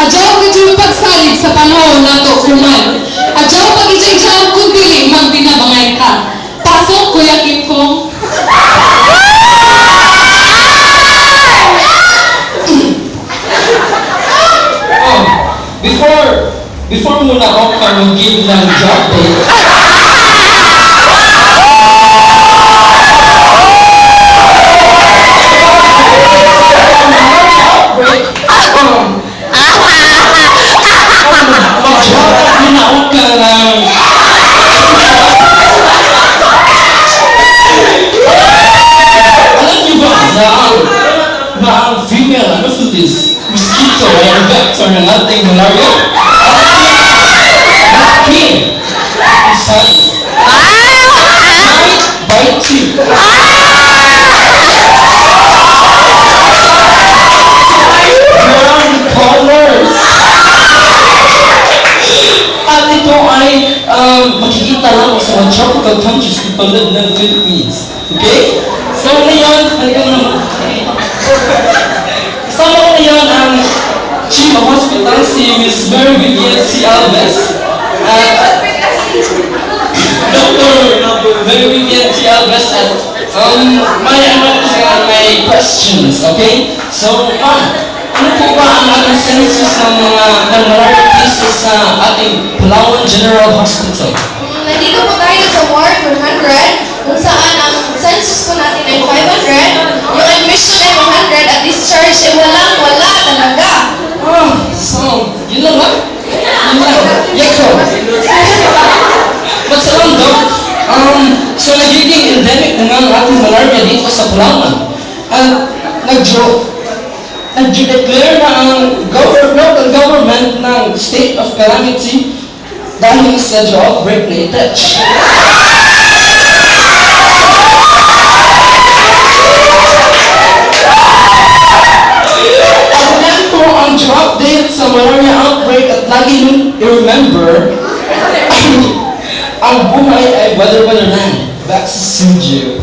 Adyaw ka dyan pagsalig sa panahon na to kuman. Adyaw pag-ijay-jam kung dili mang binabangay ka. Pasok, Kuya Kim Kong. Before mo na ako mag-give ng job date, mag-job muna ka lang. Alam niyo ba na ang female anopheles mosquito ay ang vector ng ating malaria? King, son, might bite you. Brown colors. At ito ay makikita lang sa mga tropical countries tulad ng Philippines. Okay? So ngayon, kasama ko ngayon ang Chief of Hospital, si Ms. Mary Vivian C. Alves. Dr. Mary Vivian C. Alves at may questions, okay? So, ano po ba ang ating census ng mga malaria cases sa ating Palawan General Hospital? Nandito po tayo sa Ward 100, kung saan ang census po natin ay 500, yung admission ay 100, at discharge ay wala talaga. So, yun lang ba? Yun lang. Yeko. But sa lang, Doc, so nagiging endemic na nga ang ating malaria dito sa Palawan. At nag-declare na ang local government ng state of calamity dahil sa outbreak na ito. Ang drop date sa malaria outbreak at lagi nyo i-remember ang buhay ay weather-weather land. Back sa studio.